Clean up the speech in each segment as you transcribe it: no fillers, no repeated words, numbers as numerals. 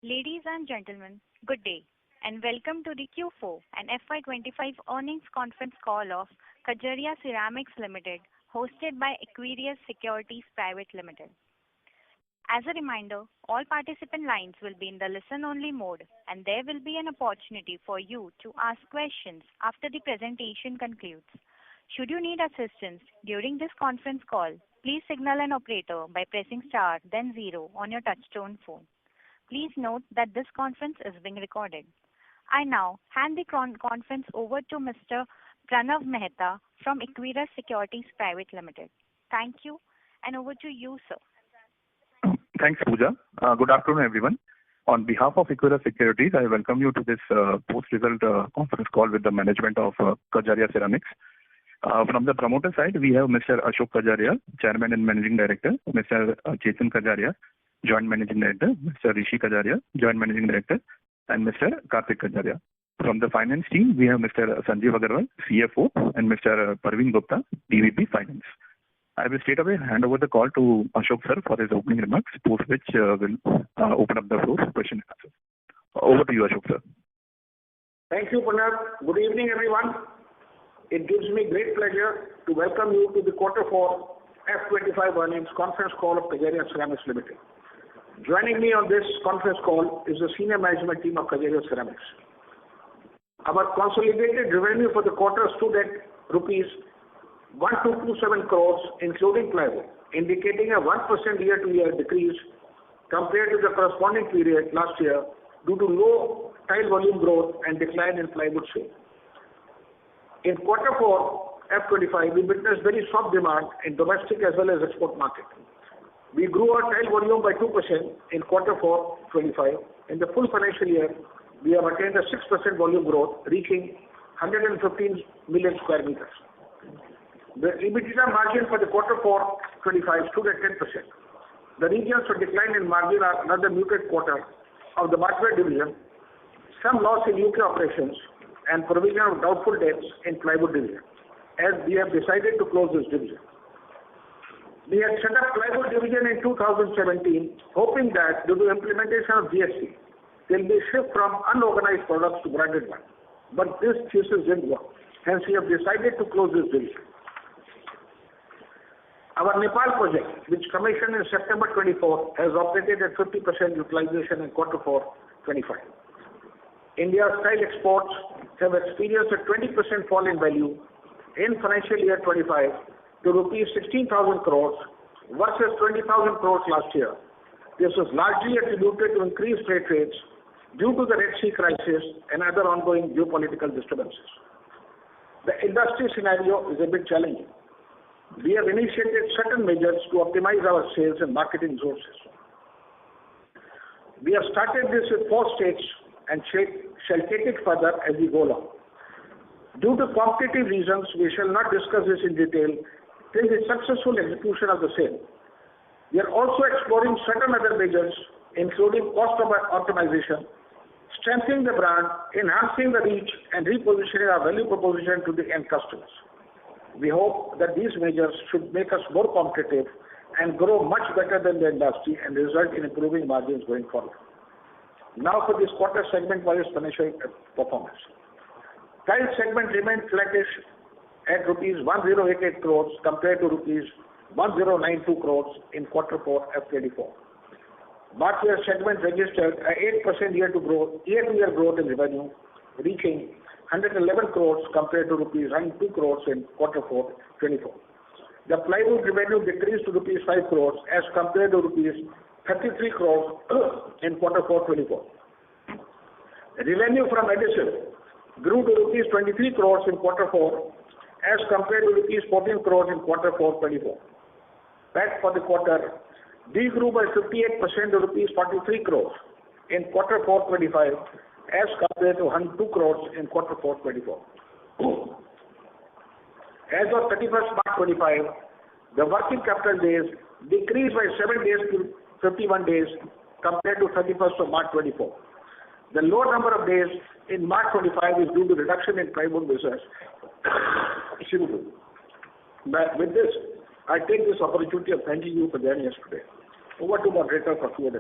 Ladies and gentlemen, good day, and welcome to the Q4 and FY25 earnings conference call of Kajaria Ceramics Limited, hosted by Equirus Securities Private Limited. As a reminder, all participant lines will be in the listen-only mode, and there will be an opportunity for you to ask questions after the presentation concludes. Should you need assistance during this conference call, please signal an operator by pressing star, then zero on your touchtone phone. Please note that this conference is being recorded. I now hand the conference over to Mr. Pranav Mehta from Equirus Securities Private Limited. Thank you, and over to you, sir. Thanks, Pooja. Good afternoon, everyone. On behalf of Equirus Securities, I welcome you to this post-result conference call with the management of Kajaria Ceramics. From the promoter side, we have Mr. Ashok Kajaria, Chairman and Managing Director, Mr. Chetan Kajaria, Joint Managing Director, Mr. Rishi Kajaria, Joint Managing Director, and Mr. Karthik Kajaria. From the finance team, we have Mr. Sanjeev Agarwal, CFO, and Mr. Parveen Gupta, DVP Finance. I will straight away hand over the call to Ashok sir for his opening remarks, post which we'll open up the floor for question and answers. Over to you, Ashok sir. Thank you, Pranav. Good evening, everyone. It gives me great pleasure to welcome you to the Q4 F25 earnings conference call of Kajaria Ceramics Limited. Joining me on this conference call is the senior management team of Kajaria Ceramics. Our consolidated revenue for the quarter stood at rupees 1227 crores, including plywood, indicating a 1% year-to-year decrease compared to the corresponding period last year due to low tile volume growth and decline in plywood sale. In Q4 F25, we witnessed very soft demand in domestic as well as export market. We grew our tile volume by 2% in Q4 25. In the full financial year, we have attained a 6% volume growth, reaching 115 million square meters. The EBITDA margin for the Q4 25 stood at 10%. The reasons for decline in margin are another muted quarter of the Bathware division, some loss in UK operations, and provision of doubtful debts in plywood division, as we have decided to close this division. We had set up plywood division in 2017, hoping that due to implementation of GST, there will be a shift from unorganized products to branded ones. But this thesis didn't work. Hence, we have decided to close this division. Our Nepal project, which commissioned in September 24, has operated at 50% utilization in Q4 25. India's tile exports have experienced a 20% fall in value in financial year 25 to rupees 16,000 crores versus 20,000 crores last year. This was largely attributed to increased freight rates due to the Red Sea crisis and other ongoing geopolitical disturbances. The industry scenario is a bit challenging. We have initiated certain measures to optimize our sales and marketing resources. We have started this with 4 states and shall take it further as we go along. Due to competitive reasons, we shall not discuss this in detail till the successful execution of the sale. We are also exploring certain other measures, including cost optimization, strengthening the brand, enhancing the reach, and repositioning our value proposition to the end customers. We hope that these measures should make us more competitive and grow much better than the industry and result in improving margins going forward. Now for this quarter segment-wise financial performance. Tile segment remained flattish at rupees 1088 crores compared to rupees 1092 crores in Q4 F24. Bathware segment registered a 8% year-to-year growth in revenue, reaching 111 crores compared to rupees 92 crores in Q4 24. The plywood revenue decreased to rupees 5 crores as compared to rupees 33 crores in Q4 24. Revenue from adhesive grew to rupees 23 crores in Q4 as compared to rupees 14 crores in Q4 24. PAT for the quarter grew by 58% to rupees 43 crores in Q4 25 as compared to 102 crores in Q4 24. As of 31st March 25, the working capital days decreased by 7 days to 51 days compared to 31st of March 24. The lower number of days in March 25 is due to reduction in plywood business. But with this, I take this opportunity of thanking you for joining us today. Over to moderator for Q&A.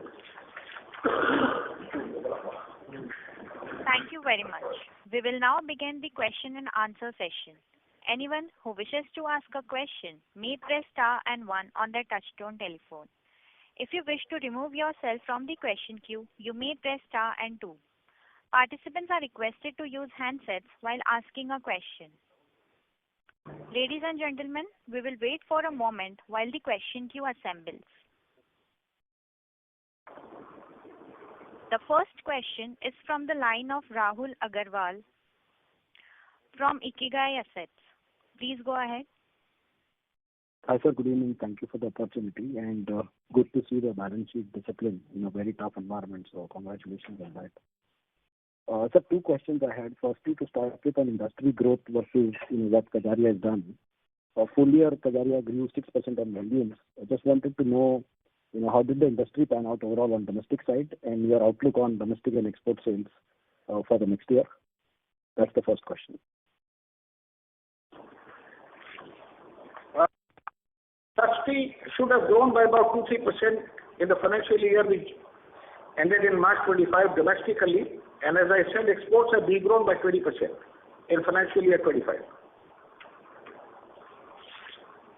you very much. We will now begin the question and answer session. Anyone who wishes to ask a question may press star and one on their touchtone telephone. If you wish to remove yourself from the question queue, you may press star and two. Participants are requested to use handsets while asking a question. Ladies and gentlemen, we will wait for a moment while the question queue assembles. The first question is from the line of Rahul Agarwal from Ikigai Assets. Please go ahead. Hi, sir. Good evening. Thank you for the opportunity, and good to see the balance sheet discipline in a very tough environment, so congratulations on that. Sir, two questions I had. Firstly, to start with on industry growth versus what Kajaria has done. Full year, Kajaria grew 6% on volumes. I just wanted to know, how did the industry pan out overall on domestic side and your outlook on domestic and export sales for the next year? That's the first question. Industry should have grown by about 2-3% in the financial year which ended in March 25 domestically, and as I said, exports have de-grown by 20% in financial year 25.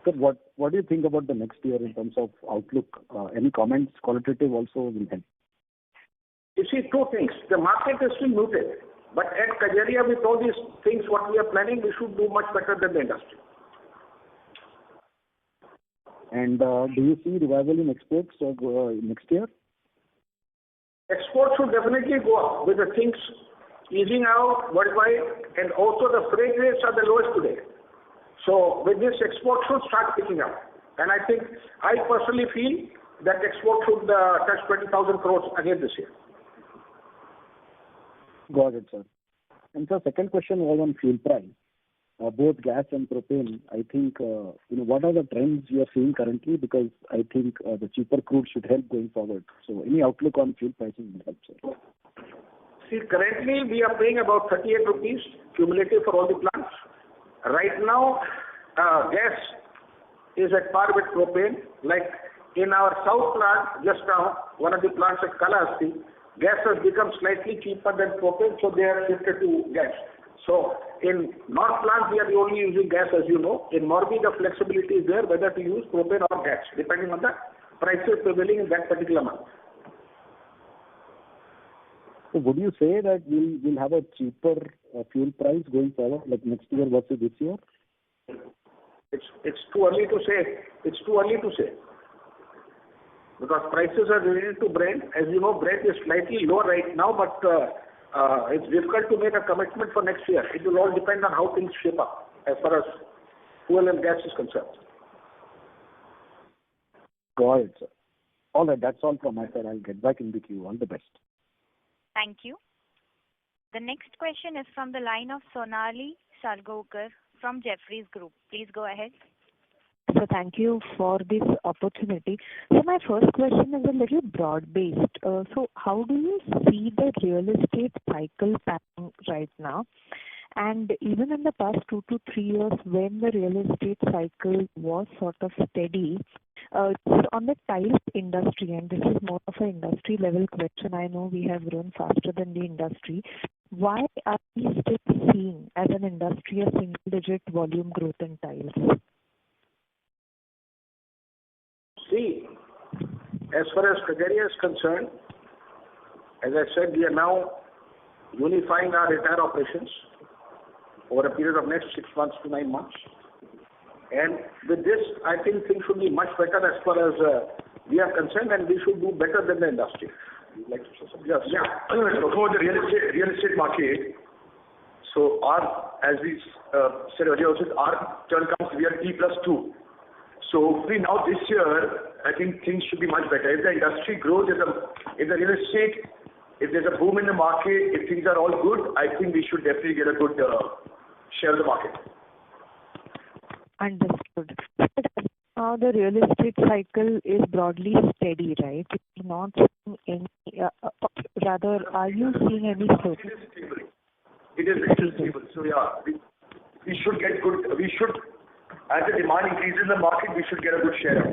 So what do you think about the next year in terms of outlook? Any comments, qualitative also will help. You see, two things. The market is still muted, but at Kajaria, with all these things what we are planning, we should do much better than the industry. And do you see revival in exports next year? Exports should definitely go up with the things easing out worldwide, and also the freight rates are the lowest today. So with this, export should start picking up. And I think, I personally feel that export should touch 20,000 crores again this year. Got it, sir. And sir, second question was on fuel price. Both gas and propane, I think, what are the trends you are seeing currently? Because I think the cheaper crude should help going forward. So any outlook on fuel pricing will help, sir. See, currently we are paying about 38 rupees cumulative for all the plants. Right now, gas is at par with propane. Like in our south plant, just now, one of the plants at Kalahasti, gas has become slightly cheaper than propane, so they are shifted to gas. So in north plant, we are only using gas, as you know. In Morbi, the flexibility is there whether to use propane or gas, depending on the prices prevailing in that particular month. So would you say that we'll have a cheaper fuel price going forward, like next year versus this year? It's too early to say. It's too early to say. Because prices are related to Brent. As you know, Brent is slightly low right now, but it's difficult to make a commitment for next year. It will all depend on how things shape up as far as fuel and gas is concerned. Got it, sir. All right, that's all from my side. I'll get back in the queue. All the best. Thank you. The next question is from the line of Sonali Salgaonkar from Jefferies Group. Please go ahead. So thank you for this opportunity. So my first question is a little broad-based. So how do you see the real estate cycle panning right now? And even in the past 2 to 3 years, when the real estate cycle was sort of steady, on the tiles industry, and this is more of an industry level question, I know we have grown faster than the industry. Why are we still seeing as an industry a single-digit volume growth in tiles? See, as far as Kajaria is concerned, as I said, we are now unifying our entire operations over a period of next 6 months to 9 months. And with this, I think things should be much better as far as we are concerned, and we should do better than the industry. Would you like to say something? Yes. Yeah. For the real estate market, so as we said earlier also, our turn comes, we are T+2. So hopefully now this year, I think things should be much better. If the industry grows, if the real estate, if there's a boom in the market, if things are all good, I think we should definitely get a good share of the market. Understood. But now the real estate cycle is broadly steady, right? It's not seeing any, rather, are you seeing any growth? It is stable. So yeah, we should get good, as the demand increases in the market, we should get a good share.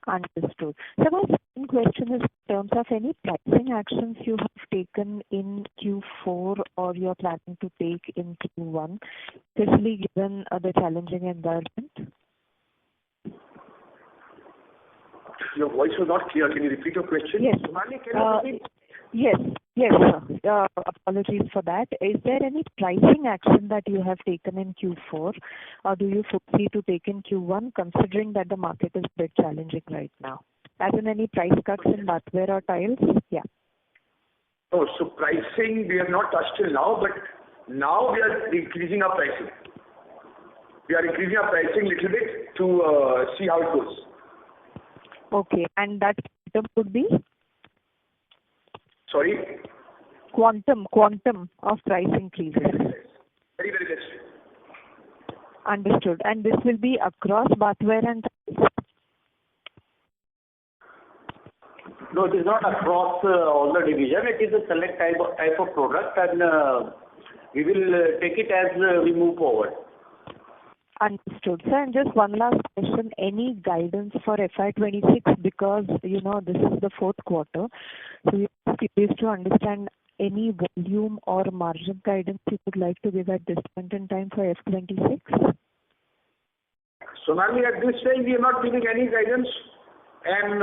Understood. So my second question is terms of any pricing actions you have taken in Q4 or you're planning to take in Q1, especially given the challenging environment? Your voice was not clear. Can you repeat your question? Yes. Sonali, can you repeat? Yes, sir. Apologies for that. Is there any pricing action that you have taken in Q4, or do you foresee to take in Q1, considering that the market is a bit challenging right now? As in any price cuts in bathware or tiles? Yeah. Oh, so pricing we have not touched till now, but now we are increasing our pricing. We are increasing our pricing little bit to see how it goes. Okay, and that quantum would be? Sorry? Quantum of price increase. Very, very less. Understood. And this will be across bathware and tiles? No, it is not across all the division. It is a select type of product, and we will take it as we move forward. Understood. Sir, and just one last question. Any guidance for FY26? Because, this is the fourth quarter. So we are curious to understand any volume or margin guidance you would like to give at this point in time for F26? Sonali, at this stage, we are not giving any guidance, and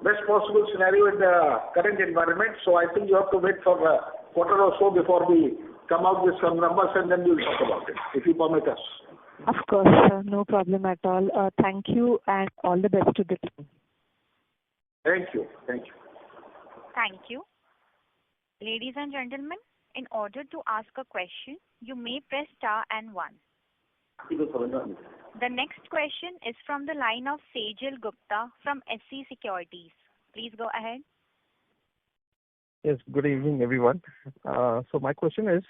best possible scenario in the current environment. So I think you have to wait for a quarter or so before we come out with some numbers, and then we'll talk about it, if you permit us. Of course, sir. No problem at all. Thank you, and all the best to the team. Thank you. Thank you. Ladies and gentlemen, in order to ask a question, you may press star and 1. The next question is from the line of Sejal Gupta from SC Securities. Please go ahead. Yes, good evening, everyone. So my question is,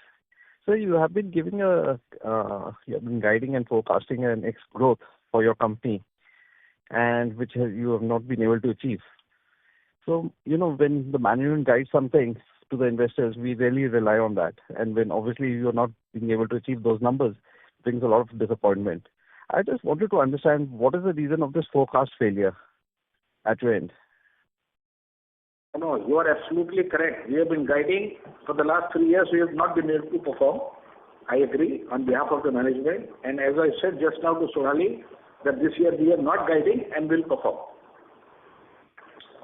so you have been giving you have been guiding and forecasting an X growth for your company, and which you have not been able to achieve. So, when the management guides something to the investors, we really rely on that. And when obviously you are not being able to achieve those numbers, it brings a lot of disappointment. I just wanted to understand what is the reason of this forecast failure at your end? No, you are absolutely correct. We have been guiding for the last 3 years. We have not been able to perform. I agree on behalf of the management. And as I said just now to Sonali, that this year we are not guiding and will perform.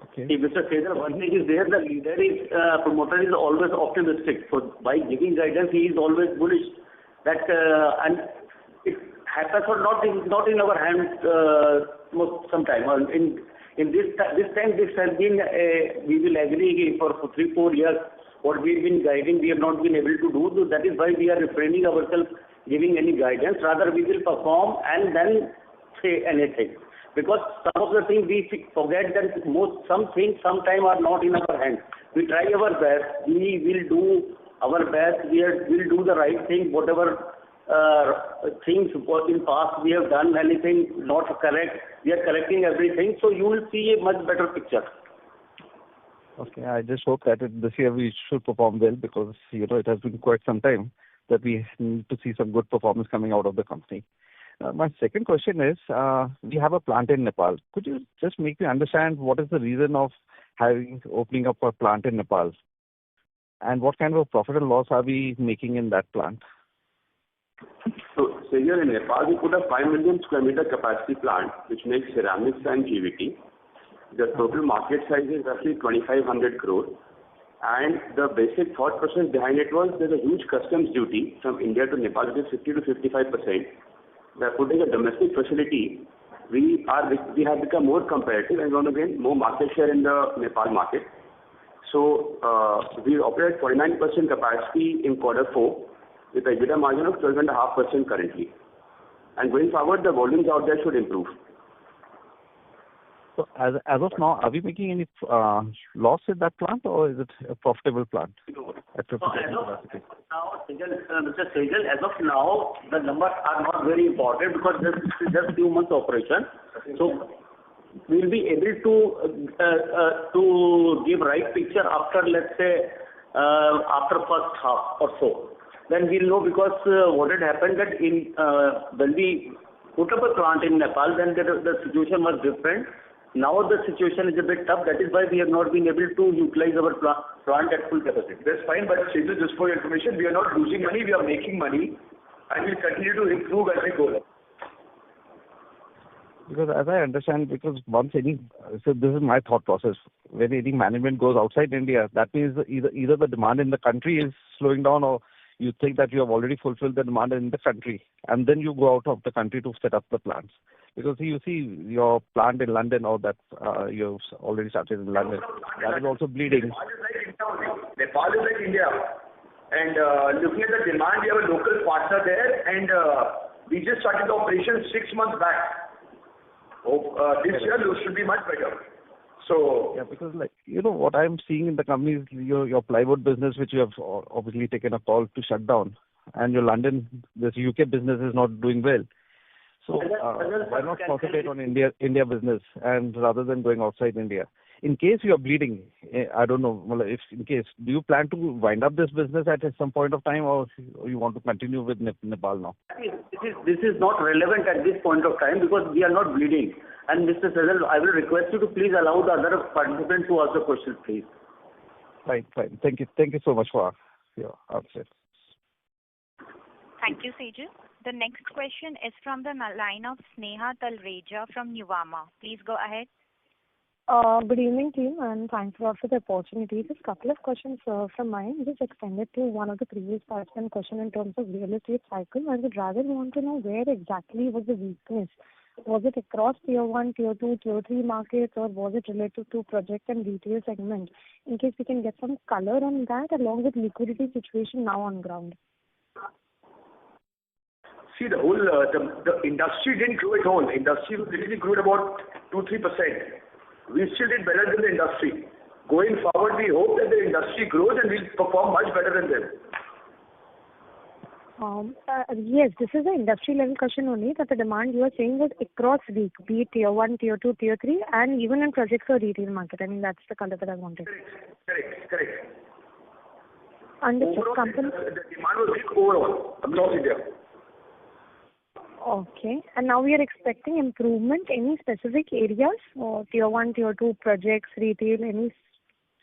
Okay. See, Mr. Sejal, one thing is there, the leader is, promoter is always optimistic. So by giving guidance, he is always bullish. That, and it happens or not, is not in our hands sometime. In this time, this has been, we will agree for 3-4 years, what we've been guiding, we have not been able to do. So that is why we are refraining ourselves giving any guidance. Rather, we will perform and then say anything. Because some of the things we forget that some things sometime are not in our hands. We try our best. We will do our best. We will do the right thing. Whatever things in past we have done, anything not correct, we are correcting everything. So you will see a much better picture. Okay, I just hope that this year we should perform well, because it has been quite some time that we need to see some good performance coming out of the company. My second question is, we have a plant in Nepal. Could you just make me understand what is the reason of opening up a plant in Nepal? And what kind of a profit and loss are we making in that plant? So here in Nepal, we put a 5 million square meter capacity plant, which makes ceramics and GVT. The total market size is roughly 2,500 crore. And the basic thought process behind it was there's a huge customs duty from India to Nepal, which is 50 to 55%. By putting a domestic facility, we have become more competitive and want to gain more market share in the Nepal market. So we operate 49% capacity in Q4 with a EBITDA margin of 12.5% currently. And going forward, the volumes out there should improve. So as of now, are we making any loss in that plant, or is it a profitable plant at 50% capacity? Now, Mr. Sejal, as of now, the numbers are not very important because this is just 2 months operation. So we will be able to give right picture after, let's say, after first half or so. Then we'll know, because what had happened that when we put up a plant in Nepal, then the situation was different. Now the situation is a bit tough. That is why we have not been able to utilize our plant at full capacity. That's fine, but Sejal, just for your information, we are not losing money, we are making money, and we'll continue to improve as we go. Because as I understand, because once so this is my thought process. When any management goes outside India, that means either the demand in the country is slowing down, or you think that you have already fulfilled the demand in the country, and then you go out of the country to set up the plants. Because you see your plant in London, or that you've already started in London, that is also bleeding. Nepal is like India. And looking at the demand, we have a local partner there, and we just started the operation 6 months back. This year should be much better. So yeah, because what I'm seeing in the company is your plywood business, which you have obviously taken a call to shut down, and your London, this UK business is not doing well. So why not concentrate on India business and rather than going outside India? In case you are bleeding, I don't know, if in case, do you plan to wind up this business at some point of time, or you want to continue with Nepal now? This is not relevant at this point of time because we are not bleeding. And Mr. Sejal, I will request you to please allow the other participants to ask the questions, please. Fine. Thank you so much for your answer. Thank you, Sejal. The next question is from the line of Sneha Talreja from Nuvama. Please go ahead. Good evening, team, and thanks a lot for the opportunity. Just a couple of questions from mine. Just extended to one of the previous participant question in terms of real estate cycle. I would rather want to know where exactly was the weakness. Was it across tier 1, tier 2, tier 3 markets, or was it related to project and retail segment? In case we can get some color on that, along with liquidity situation now on ground. See, the whole the industry didn't grow at all. Industry literally grew at about 2-3%. We still did better than the industry. Going forward, we hope that the industry grows and we'll perform much better than them. Yes, this is an industry level question only, that the demand you are saying was across week, be it tier 1, tier 2, tier 3, and even in projects or retail market. I mean, that's the color that I wanted. Correct. Understood. Overall, the demand was weak overall across India. Okay. And now we are expecting improvement. Any specific areas, or tier 1, tier 2 projects, retail, any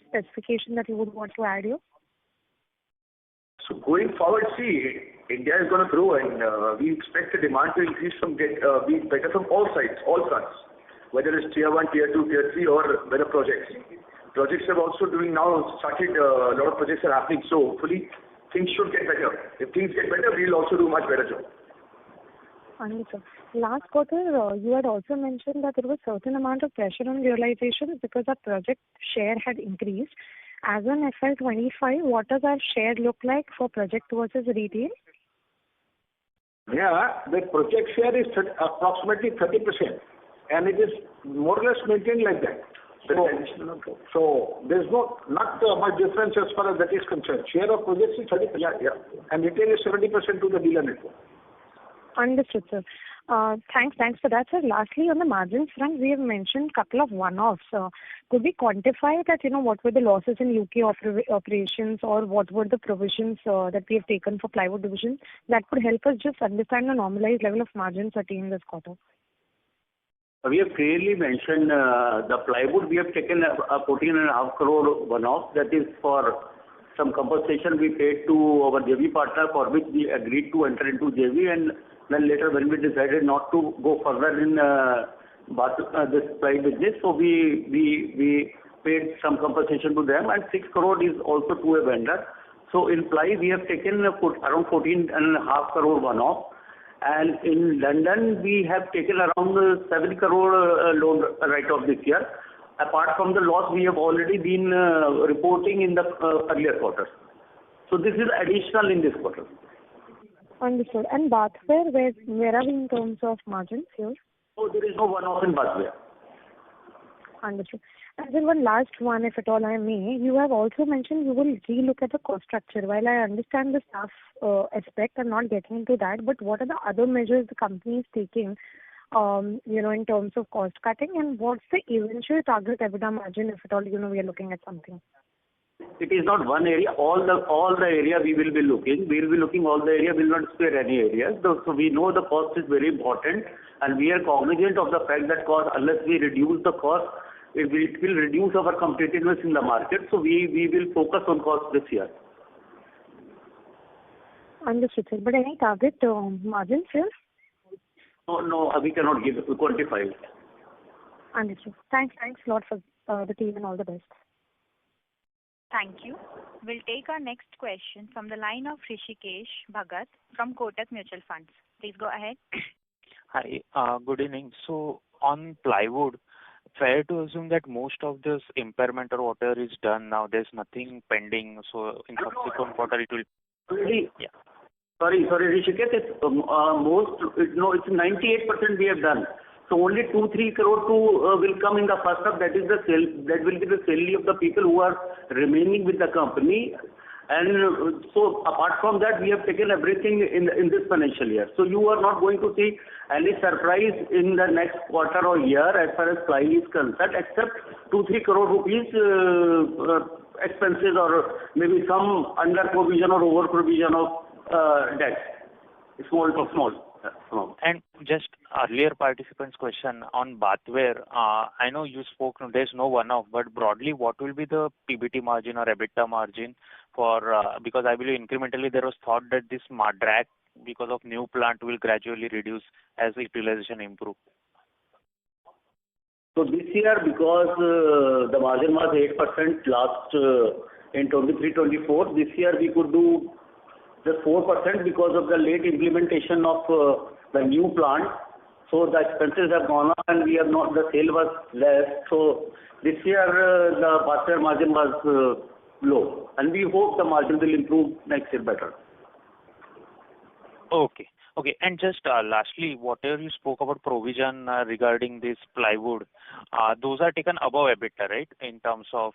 specification that you would want to add here? So going forward, see, India is going to grow, and we expect the demand to increase be better from all sides, all fronts, whether it's tier 1, tier 2, tier 3, or better projects. Projects are also started, a lot of projects are happening, so hopefully things should get better. If things get better, we'll also do much better job. Understood. Last quarter, you had also mentioned that there was certain amount of pressure on realization because our project share had increased. As on FY25, what does our share look like for project versus retail? Yeah, the project share is approximately 30%, and it is more or less maintained like that. So there's not much difference as far as that is concerned. Share of projects is 30%, yeah. And retail is 70% to the dealer network. Understood, sir. Thanks for that, sir. Lastly, on the margins front, we have mentioned a couple of one-offs. Could we quantify that, what were the losses in UK operations, or what were the provisions that we have taken for plywood division? That could help us just understand the normalized level of margins attained this quarter. We have clearly mentioned the plywood. We have taken a 14.5 crore one-off. That is for some compensation we paid to our JV partner, for which we agreed to enter into JV, and then later when we decided not to go further in this ply business, so we paid some compensation to them, and 6 crore is also to a vendor. So in ply we have taken around 14.5 crore one-off, and in London we have taken around 7 crore loan write-off this year. Apart from the loss we have already been reporting in the earlier quarters. So this is additional in this quarter. Understood. And bathware, where are we in terms of margins here? Oh, there is no one-off in bathware. Understood. And then one last one, if at all I may. You have also mentioned you will relook at the cost structure. While I understand the staff aspect, I'm not getting into that, but what are the other measures the company is taking, in terms of cost cutting, and what's the eventual target EBITDA margin, if at all, we are looking at something? It is not one area. All the area we will be looking. We will be looking all the area. We will not spare any areas. So we know the cost is very important, and we are cognizant of the fact that cost, unless we reduce the cost, it will reduce our competitiveness in the market. So we will focus on cost this year. Understood, sir. But any target margins here? No, we cannot quantify it. Understood. Thanks a lot for the team, and all the best. Thank you. We'll take our next question from the line of Rishikesh Bhagat from Kotak Mutual Funds. Please go ahead. Hi, good evening. So on plywood, fair to assume that most of this impairment or whatever is done now, there's nothing pending, so in subsequent quarter it will... Really? Yeah. Sorry, Rishikesh, it's 98% we have done. So only 2-3 crore will come in the first half. That is the sale. That will be the salary of the people who are remaining with the company. And so apart from that, we have taken everything in this financial year. So you are not going to see any surprise in the next quarter or year as far as ply is concerned, except 2-3 crore rupees expenses, or maybe some under provision or over provision of debt. Small. And just earlier participant's question on bathware, I know you spoke, there's no one-off, but broadly, what will be the PBT margin or EBITDA margin for, because I believe incrementally there was thought that this drag because of new plant will gradually reduce as utilization improve. So this year, because the margin was 8% last in 23-24, this year we could do just 4% because of the late implementation of the new plant. So the expenses have gone up and the sale was less. So this year the bathware margin was low, and we hope the margin will improve next year better. Okay. And just lastly, whatever you spoke about provision regarding this plywood, those are taken above EBITDA, right? In terms of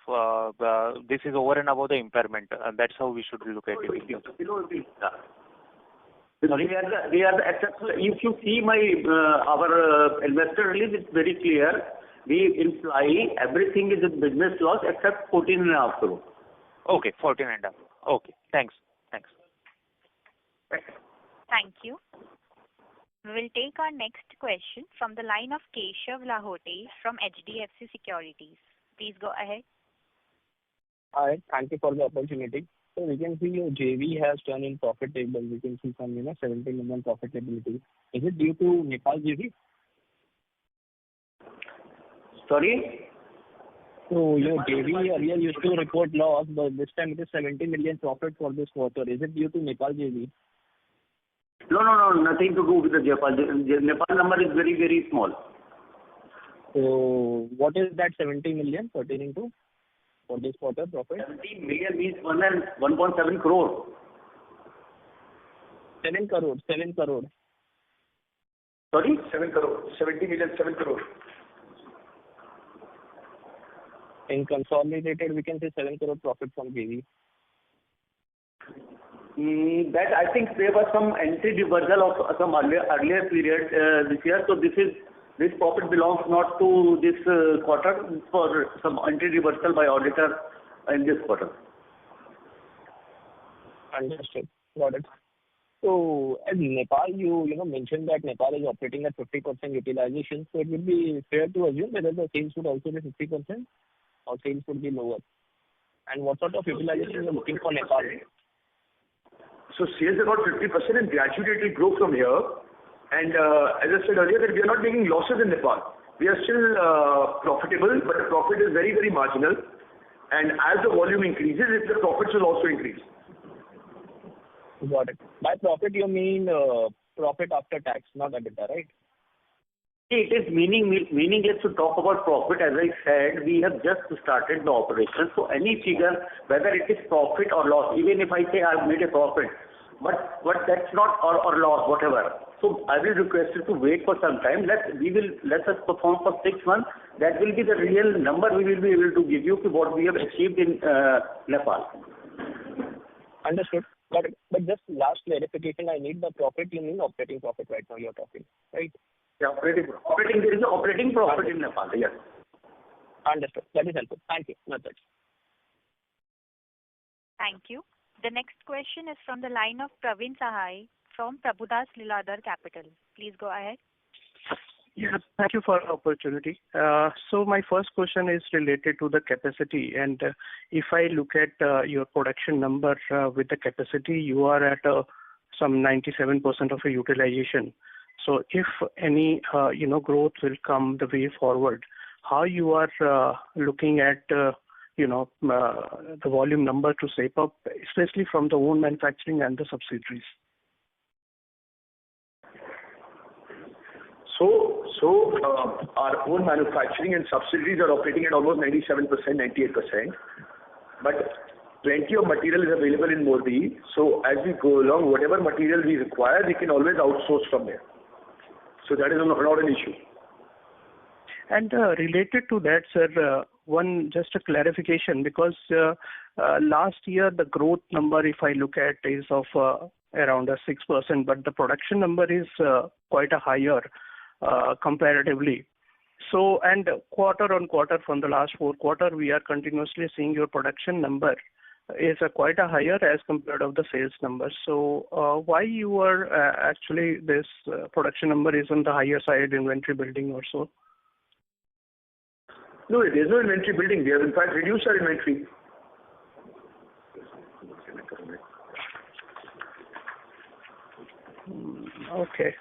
this is over and above the impairment. That's how we should look at it. Sorry, they are the exceptional. If you see our investor release, it's very clear. We imply everything is a business loss except 14.5 crore. Okay, 14.5. Okay, thanks. Thank you. We will take our next question from the line of Keshav Lahote from HDFC Securities. Please go ahead. Hi, thank you for the opportunity. So we can see your JV has turned in profitable. We can see some 70 million profitability. Is it due to Nepal JV? Sorry? So your JV earlier used to report loss, but this time it is 70 million profit for this quarter. Is it due to Nepal JV? No, nothing to do with the Nepal. Nepal number is very, very small. So what is that 70 million pertaining to for this quarter profit? 70 million means 1.7 crore. 7 crore. Sorry? 7 crore. 70 million, 7 crore. In consolidated, we can say 7 crore profit from JV. That I think there was some entry reversal of some earlier period this year. So this profit belongs not to this quarter, for some entry reversal by auditor in this quarter. Understood. Got it. So as Nepal, you mentioned that Nepal is operating at 50% utilization. So it would be fair to assume that the sales would also be 50% or sales would be lower. And what sort of utilization are you looking for Nepal? So sales about 50% and gradually it will grow from here. And as I said earlier, that we are not making losses in Nepal. We are still profitable, but the profit is very, very marginal. And as the volume increases, the profits will also increase. Got it. By profit, you mean profit after tax, not EBITDA, right? It is meaningless to talk about profit. As I said, we have just started the operation. So any figure, whether it is profit or loss, even if I say I've made a profit, but that's not or loss, whatever. So I will request you to wait for some time. Let us perform for 6 months. That will be the real number we will be able to give you to what we have achieved in Nepal. Understood. Got it. But just last clarification, I need the profit. You mean operating profit right now you're talking, right? Yeah, operating. There is an operating profit in Nepal, yes. Understood. That is helpful. Thank you. That's it. Thank you. The next question is from the line of Praveen Sahai from Prabhudas Lilladher Capital. Please go ahead. Yeah, thank you for the opportunity. So my first question is related to the capacity, and if I look at your production number with the capacity, you are at some 97% of a utilization. So if any growth will come the way forward, how you are looking at the volume number to shape up, especially from the own manufacturing and the subsidiaries? So our own manufacturing and subsidiaries are operating at almost 97%, 98%. But plenty of material is available in Morbi. So as we go along, whatever material we require, we can always outsource from there. So that is not an issue. And related to that, sir, just a clarification, because last year the growth number, if I look at, is of around 6%, but the production number is quite a higher comparatively. So, and quarter on quarter from the last 4 quarters, we are continuously seeing your production number is quite a higher as compared to the sales number. So why you are actually this production number is on the higher side, inventory building or so? No, it is no inventory building. We have in fact reduced our inventory. Okay.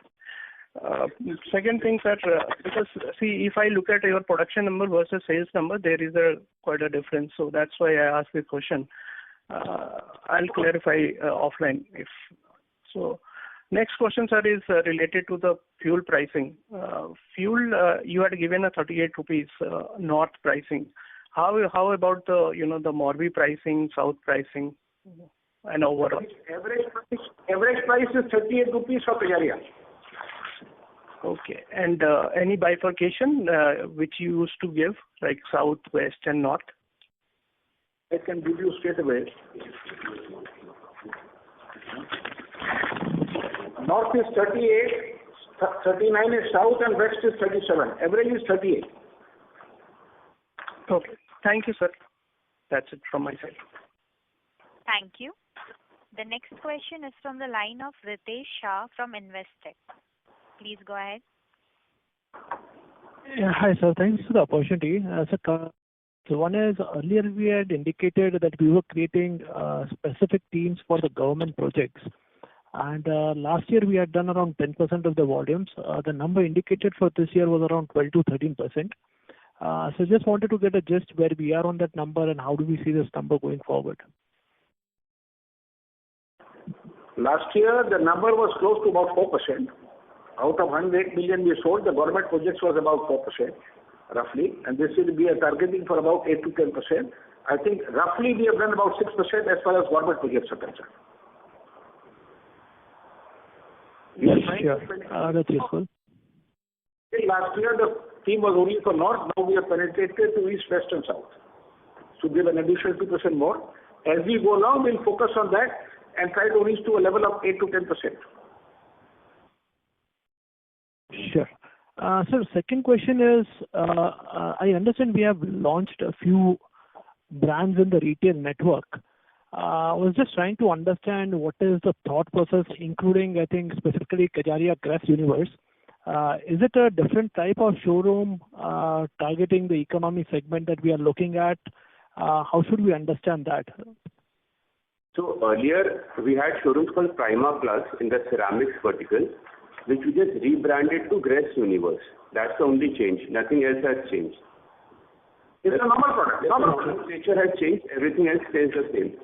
Second thing, sir, because see, if I look at your production number versus sales number, there is quite a difference. So that's why I asked the question. I'll clarify offline if so. Next question, sir, is related to the fuel pricing. Fuel, you had given a 38 rupees north pricing. How about the the Morbi pricing, south pricing, and overall? Average price is 38 rupees for Kajaria. Okay. And any bifurcation which you used to give, like south, west, and north? I can give you straight away. North is 38, 39 is south, and west is 37. Average is 38. Okay. Thank you, sir. That's it from my side. Thank you. The next question is from the line of Ritesh Shah from Investec. Please go ahead. Yeah, hi, sir. Thanks for the opportunity. So one is, earlier we had indicated that we were creating specific teams for the government projects. And last year we had done around 10% of the volumes. The number indicated for this year was around 12 to 13%. So just wanted to get a gist where we are on that number and how do we see this number going forward? Last year the number was close to about 4%. Out of 108 million we sold, the government projects was about 4%, roughly. And this will be a targeting for about 8 to 10%. I think roughly we have done about 6% as far as government projects are concerned. Yes, sure. That's useful. Last year the team was only for north. Now we have penetrated to east, west, and south. So give an additional 2% more. As we go along, we'll focus on that and try to reach to a level of 8 to 10%. Sure. Sir, second question is, I understand we have launched a few brands in the retail network. I was just trying to understand what is the thought process, including, I think, specifically Kajaria Crest Universe. Is it a different type of showroom targeting the economy segment that we are looking at? How should we understand that? So earlier we had showrooms called Prima Plus in the ceramics vertical, which we just rebranded to Crest Universe. That's the only change. Nothing else has changed. It's a normal product. The nature has changed. Everything else stays the same.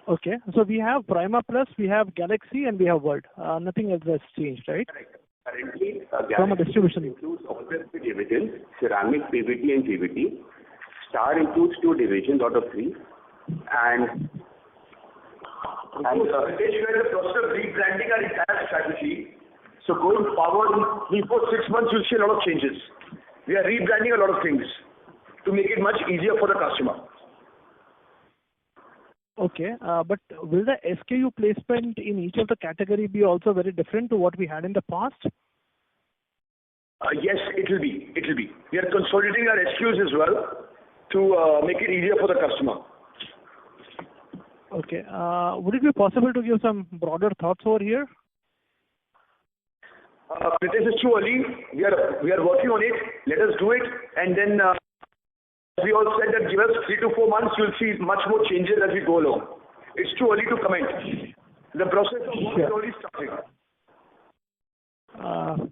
Okay. So we have Prima Plus, we have Galaxy, and we have World. Nothing else has changed, right? Correct. Currently, from a distribution includes all the 3 divisions: ceramic, PVT, and GVT. Star includes 2 divisions out of 3, and we are in the process of rebranding our entire strategy. So going forward, in 3-6 months, you'll see a lot of changes. We are rebranding a lot of things to make it much easier for the customer. Okay, but will the SKU placement in each of the category be also very different to what we had in the past? Yes, it will be. It will be. We are consolidating our SKUs as well. to make it easier for the customer. Okay. Would it be possible to give some broader thoughts over here? This is too early. We are working on it. Let us do it, and then we all said that give us 3 to 4 months. You'll see much more changes as we go along. It's too early to comment. The process of work is already starting.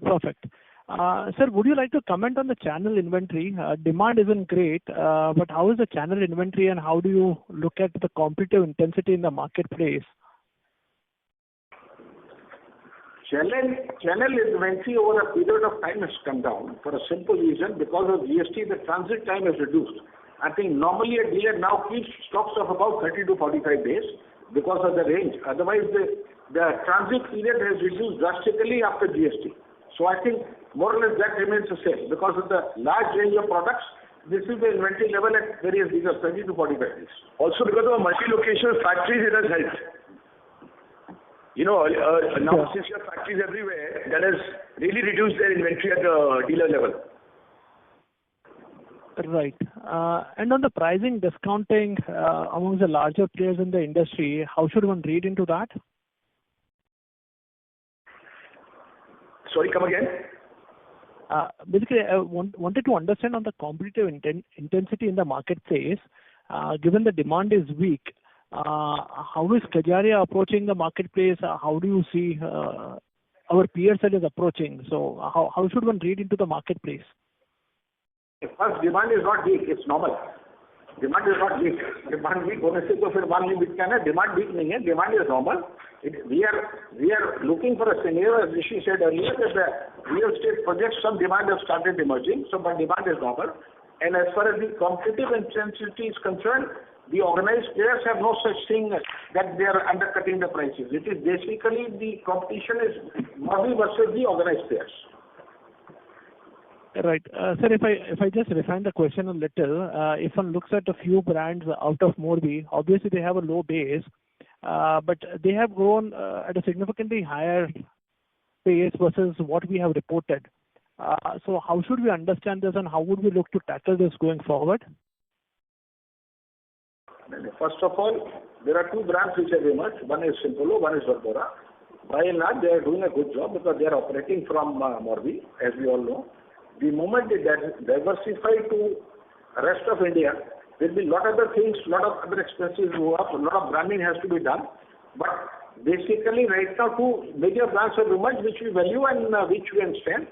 Perfect. Sir, would you like to comment on the channel inventory? Demand isn't great, but how is the channel inventory and how do you look at the competitive intensity in the marketplace? Channel inventory over a period of time has come down for a simple reason. Because of GST, the transit time is reduced. I think normally a dealer now keeps stocks of about 30 to 45 days because of the range. Otherwise, the transit period has reduced drastically after GST. So I think more or less that remains the same. Because of the large range of products, this is the inventory level at various dealers, 30 to 45 days. Also because of multi-locational factories, it has helped. Now since you have factories everywhere, that has really reduced their inventory at the dealer level. Right. And on the pricing discounting among the larger players in the industry, how should one read into that? Sorry, come again? Basically, I wanted to understand on the competitive intensity in the marketplace. Given the demand is weak, how is Kajaria approaching the marketplace? How do you see our peer set is approaching? So how should one read into the marketplace? First, demand is not weak, it's normal. Demand is not weak. Demand weak होने से तो फिर मान ली बिकता है ना. Demand weak नहीं है. Demand is normal. We are looking for a scenario, as Rishi said earlier, that the real estate projects, some demand has started emerging. So, but demand is normal. And as far as the competitive intensity is concerned, the organized players have no such thing that they are undercutting the prices. It is basically the competition is Morbi versus the organized players. Right. Sir, if I just refine the question a little, if one looks at a few brands out of Morbi, obviously they have a low base, but they have grown at a significantly higher pace versus what we have reported. So how should we understand this and how would we look to tackle this going forward? First of all, there are two brands which have emerged. One is Simpolo, one is Varpora. By and large, they are doing a good job because they are operating from Morbi, as we all know. The moment they diversify to rest of India, there will be a lot of other things, a lot of other expenses go up, a lot of branding has to be done. But basically, right now, two major brands have emerged which we value and which we understand.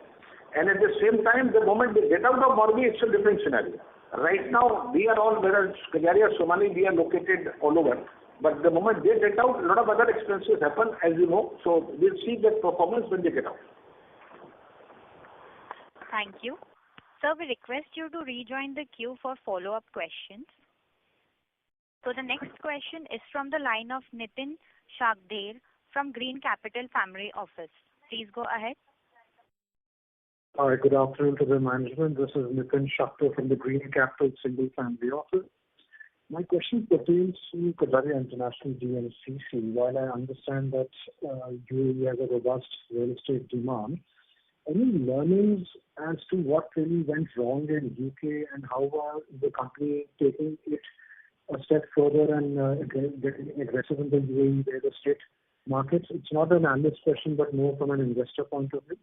And at the same time, the moment they get out of Morbi, it's a different scenario. Right now, we are all, whether it's Kajaria, Somani, we are located all over. But the moment they get out, a lot of other expenses happen, as you know. So we'll see that performance when they get out. Thank you. Sir, we request you to rejoin the queue for follow-up questions. So the next question is from the line of Nitin Shakdher from Green Capital Family Office. Please go ahead. Hi, good afternoon to the management. This is Nitin Shakdher from the Green Capital Single Family Office. My question pertains to Kajaria International DMCC. While I understand that UAE has a robust real estate demand, any learnings as to what really went wrong in UK and how are the company taking it a step further and getting aggressive in the UAE real estate markets? It's not an analyst question, but more from an investor point of view.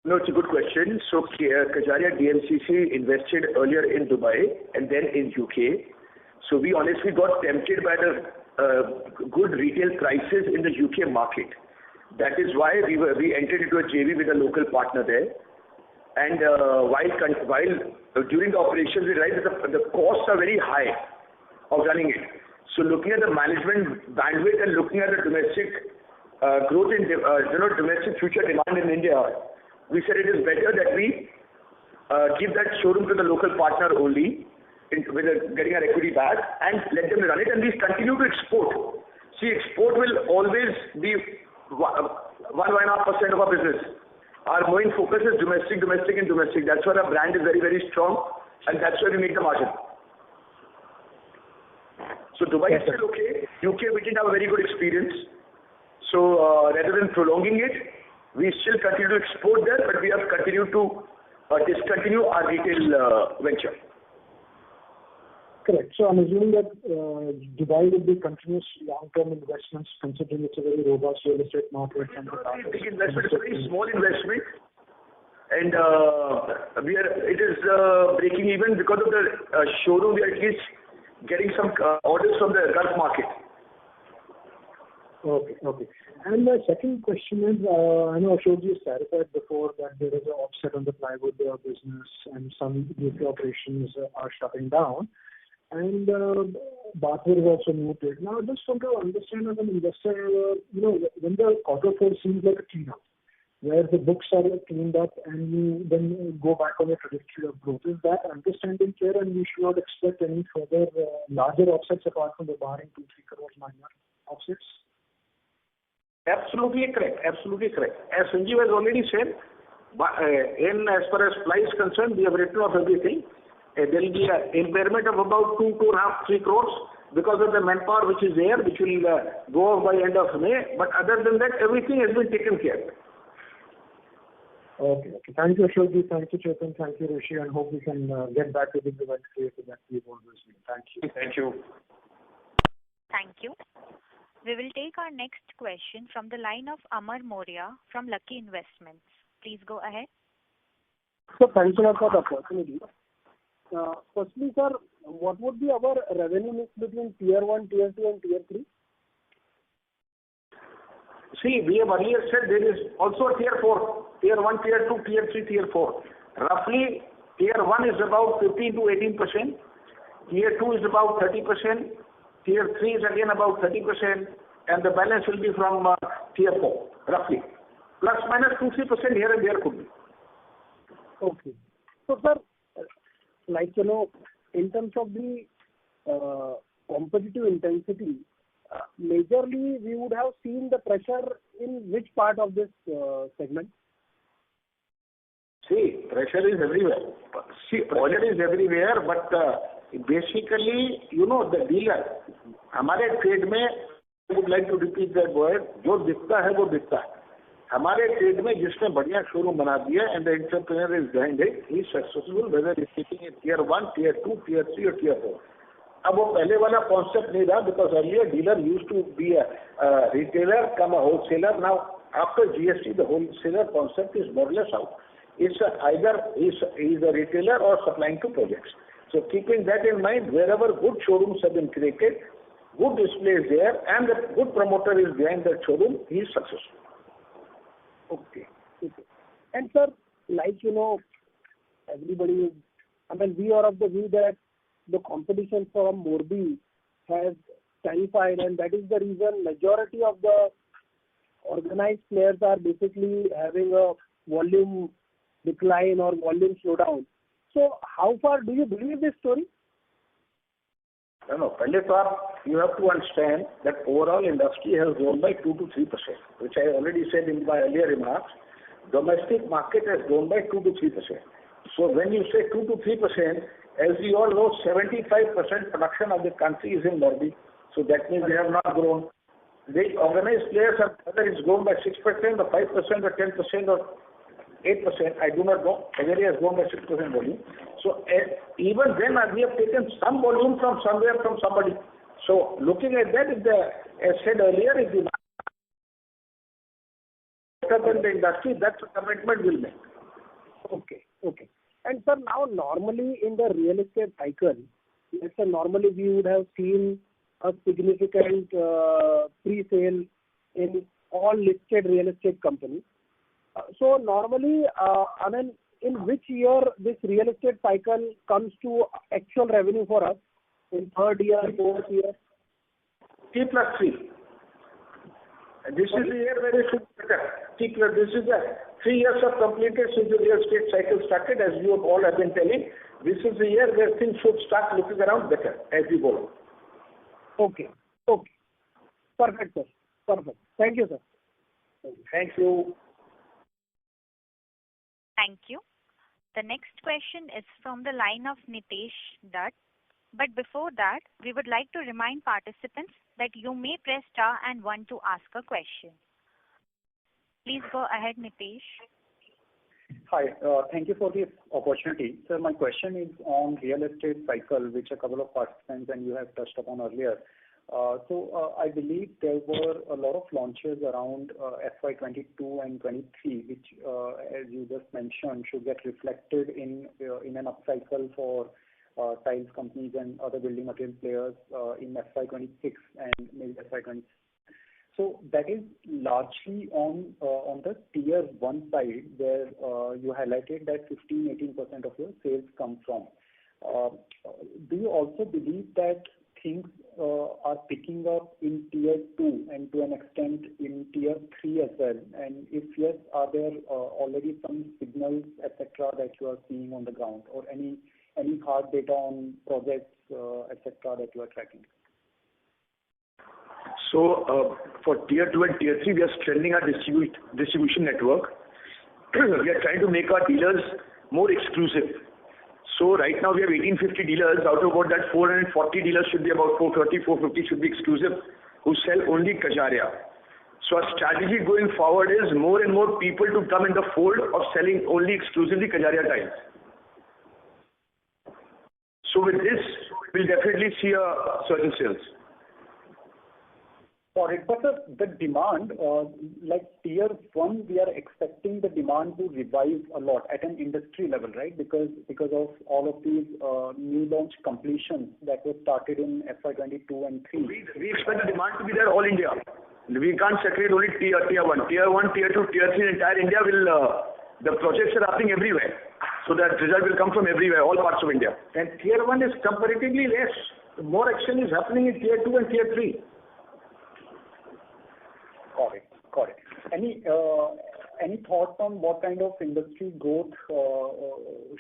No, it's a good question. So Kajaria DMCC invested earlier in Dubai and then in UK. So we honestly got tempted by the good retail prices in the UK market. That is why we entered into a JV with a local partner there. And while during the operations, we realized that the costs are very high of running it. So looking at the management bandwidth and looking at the domestic growth in domestic future demand in India, we said it is better that we give that showroom to the local partner only, with getting our equity back, and let them run it, and we continue to export. See, export will always be 1.5% of our business. Our main focus is domestic, and domestic. That's why our brand is very, very strong, and that's why we make the margin. So Dubai is still okay. UK, we didn't have a very good experience. So rather than prolonging it, we still continue to export there, but we have continued to discontinue our retail venture. correct. So I'm assuming that Dubai will be continuous long-term investments, considering it's a very robust real estate market. And Big investment, it's a very small investment, and it is breaking even because of the showroom. We are at least getting some orders from the Gulf market. Okay. And my second question is, I know Ashok ji clarified before that there is an offset on the plywood business and some UK operations are shutting down. And bathware is also muted. Now, I just want to understand as an investor, when the quarter four seems like a cleanup, where the books are cleaned up and you then go back on the trajectory of growth. Is that understanding clear, and we should not expect any further larger offsets apart from the barring 2-3 crores minor offsets? Absolutely correct. As Sanjeev has already said, as far as ply is concerned, we have written off everything. There will be an impairment of about 2.5, 3 crores because of the manpower which is there, which will go off by end of May. But other than that, everything has been taken care of. Okay. Thank you, Ashok ji. Thank you, Chetan. Thank you, Rishi. And hope we can get back to the event creative that we've always been. Thank you. Thank you. Thank you. We will take our next question from the line of Amar Moria from Lucky Investments. Please go ahead. So thanks a lot for the opportunity. Firstly, sir, what would be our revenue mix between Tier 1, Tier 2 and Tier 3? See, we have earlier said there is also a Tier 4, Tier 1, Tier 2, Tier 3, Tier 4. Roughly, Tier 1 is about 15 to 18%, Tier 2 is about 30%, Tier 3 is again about 30%, and the balance will be from Tier 4, roughly. Plus minus 2-3% here and there could be. Okay. So, sir, in terms of the competitive intensity, majorly we would have seen the pressure in which part of this segment? See, pressure is everywhere. Pressure is everywhere, but basically, the dealer, हमारे trade में, I would like to repeat that word, जो दिखता है वो दिखता है. हमारे trade में जिसने बढ़िया शोरूम बना दिया and the entrepreneur is behind it, he is successful whether he is sitting in Tier 1, Tier 2, Tier 3 or Tier 4. अब वो पहले वाला concept नहीं रहा because earlier dealer used to be a retailer come a wholesaler. Now after GST the wholesaler concept is more or less out. It's either he is a retailer or supplying to projects. So keeping that in mind, wherever good showrooms have been created, good display is there and the good promoter is behind that showroom, he is successful. Okay. And sir, everybody, we are of the view that the competition from Morbi has terrified, and that is the reason majority of the organized players are basically having a volume decline or volume slowdown. So how far do you believe this story? No. You have to understand that overall industry has grown by 2 to 3%, which I already said in my earlier remarks. Domestic market has grown by 2 to 3%. So when you say 2 to 3%, as we all know, 75% production of the country is in Morbi. So that means they have not grown. The organized players have, whether it's grown by 6% or 5% or 10% or 8%, I do not know. Kajaria has grown by 6% volume. So even then we have taken some volume from somewhere, from somebody. So looking at that, as said earlier, if the better than the industry, that's a commitment we'll make. Okay. And sir, now normally in the real estate cycle, let's say normally we would have seen a significant pre-sale in all listed real estate companies. So normally, in which year this real estate cycle comes to actual revenue for us? In third year, fourth year? T plus 3. This is the year where it should be better. This is the 3 years of completed since the real estate cycle started, as you all have been telling. This is the year where things should start looking around better as we go on. Okay. Perfect, sir. Perfect. Thank you, sir. Thank you. Thank you. The next question is from the line of Nitesh Dutt. But before that, we would like to remind participants that you may press star and 1 to ask a question. Please go ahead, Nitesh. Hi. Thank you for this opportunity. Sir, my question is on real estate cycle, which a couple of participants and you have touched upon earlier. I believe there were a lot of launches around FY22 and 23, which, as you just mentioned, should get reflected in an upcycle for tiles companies and other building material players in FY26 and maybe FY27. So that is largely on the tier 1 side, where you highlighted that 15-18% of your sales come from. Do you also believe that things are picking up in tier 2 and to an extent in tier 3 as well? And if yes, are there already some signals, etc., that you are seeing on the ground, or any hard data on projects, etc., that you are tracking? So for tier 2 and tier 3, we are strengthening our distribution network. We are trying to make our dealers more exclusive. So right now we have 1850 dealers. Out of about that, 440 dealers should be about 430, 450 should be exclusive, who sell only Kajaria. So our strategy going forward is more and more people to come in the fold of selling only exclusively Kajaria tiles. So with this, we'll definitely see a surge in sales. Got it. But the demand, like tier 1, we are expecting the demand to revive a lot at an industry level, right? Because of all of these new launch completions that were started in FY22 and 3. We expect the demand to be there all India. We can't separate only tier 1. Tier 1, tier 2, tier 3, entire India will, the projects are happening everywhere. So that result will come from everywhere, all parts of India. And tier 1 is comparatively less. More action is happening in tier 2 and tier 3. Got it. Any thoughts on what kind of industry growth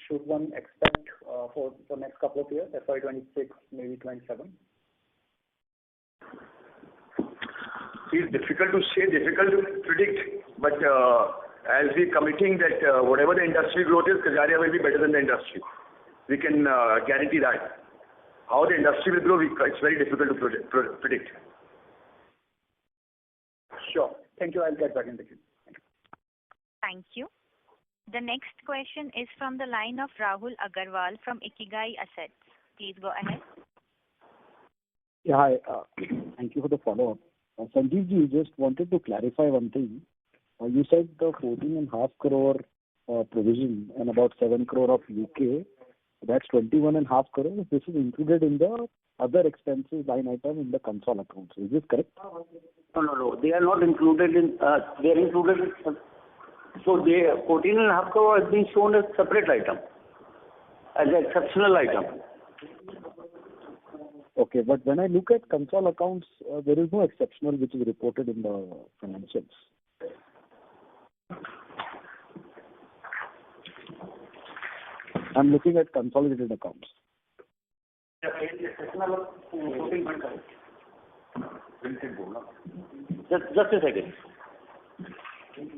should one expect for next couple of years, FY26, maybe 27? It's difficult to say, difficult to predict, but as we're committing that whatever the industry growth is, Kajaria will be better than the industry. We can guarantee that. How the industry will grow, it's very difficult to predict. Sure. Thank you. I'll get back in the queue. Thank you. The next question is from the line of Rahul Agarwal from Ikigai Assets. Please go ahead. Yeah, hi. Thank you for the follow-up. Sanjeev ji, just wanted to clarify one thing. You said the 14.5 crore provision and about 7 crore of UK, that's 21.5 crore. This is included in the other expenses line item in the console accounts. Is this correct? No. They are not included in, they are included in, so the 14.5 crore has been shown as separate item, as an exceptional item. Okay, but when I look at console accounts, there is no exceptional which is reported in the financials. I'm looking at consolidated accounts. Just a second.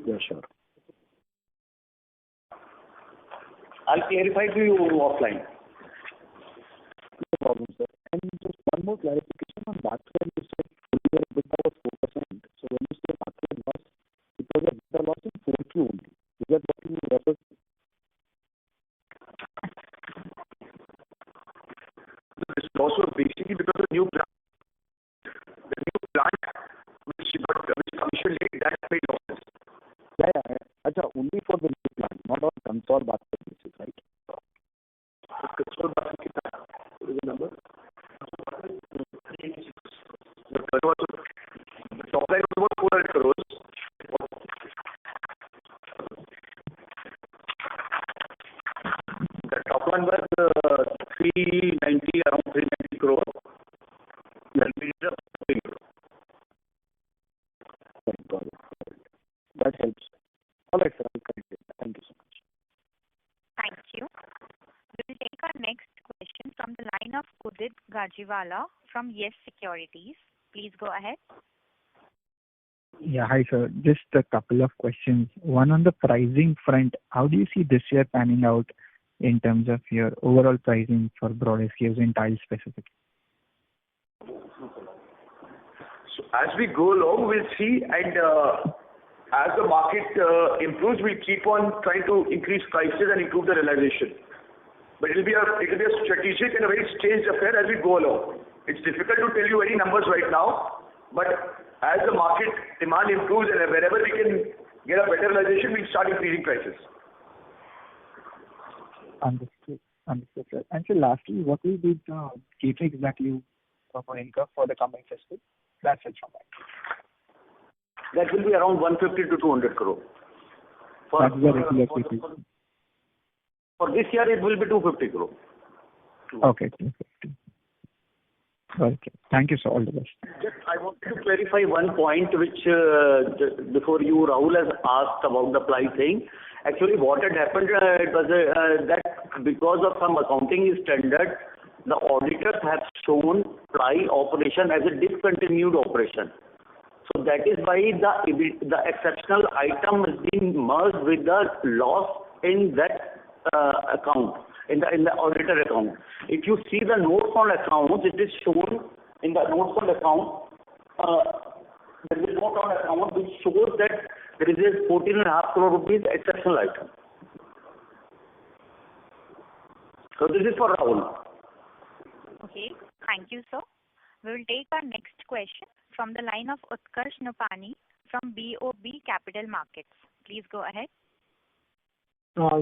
Yeah, sure. I'll clarify to you offline. No problem, sir. And just one more clarification on bathware. You said full year EBITDA was 4%. So when you say bathware loss, it was a EBITDA loss in 4Q only. Is that what you refer to? This is also basically because of new plant. The new plant which commissioned late, that made losses. Yeah. Achha, only for the new plant, not on console bathware basis, right? Console bathware, what is the number? The top line was about 400 crores. The top line was 390, around 390 crores. Then we did a Got it. That helps. All right, sir. I'll correct it. Thank you so much. Thank you. We will take our next question from the line of Udit Gajiwala from Yes Securities. Please go ahead. Yeah, hi sir. Just a couple of questions. One on the pricing front, how do you see this year panning out in terms of your overall pricing for broad SKUs in tiles specifically? So as we go along, we'll see, and as the market improves, we keep on trying to increase prices and improve the realization. But it will be a strategic and a very staged affair as we go along. It's difficult to tell you any numbers right now, but as the market demand improves and wherever we can get a better realization, we'll start increasing prices. Understood. Understood, sir. And so lastly, what will be the CapEx that you incur for the coming fiscal? That's it from my end. That will be around 150 to 200 crore. That's the regular CapEx. For this year, it will be 250 crore. Okay, 250. Okay. Thank you, sir. All the best. Just I wanted to clarify one point which before you, Rahul, has asked about the ply thing. Actually, what had happened it was that because of some accounting standard, the auditors have shown ply operation as a discontinued operation. So that is why the exceptional item has been merged with the loss in that account, in the auditor account. If you see the notes on accounts, it is shown in the notes on account. There is a note on account which shows that there is a 14.5 crore rupees exceptional item. So this is for Rahul. Okay, thank you, sir. We will take our next question from the line of Utkarsh Nopani from BOB Capital Markets. Please go ahead.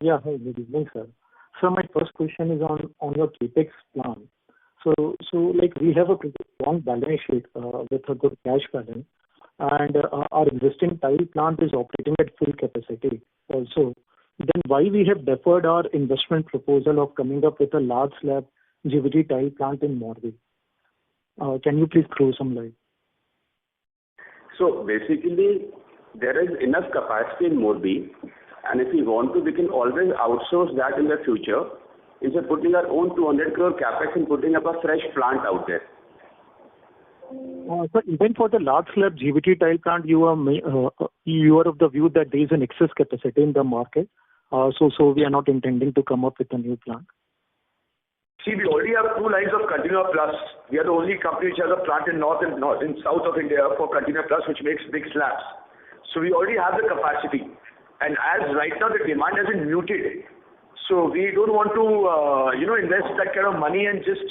Yeah, hi, good evening, sir. So my first question is on your capex plan. So like we have a pretty strong balance sheet with a good cash balance, and our existing tile plant is operating at full capacity also. Then why we have deferred our investment proposal of coming up with a large slab GVT tile plant in Morbi? Can you please throw some light? So basically, there is enough capacity in Morbi, and if we want to, we can always outsource that in the future instead of putting our own 200 crore capex and putting up a fresh plant out there. So even for the large slab GVT tile plant, you are of the view that there is an excess capacity in the market. So we are not intending to come up with a new plant. See, we already have 2 lines of Continuous Plus. We are the only company which has a plant in in south of India for Continuous Plus, which makes big slabs. So we already have the capacity. And as right now the demand has been muted, so we don't want to invest that kind of money and just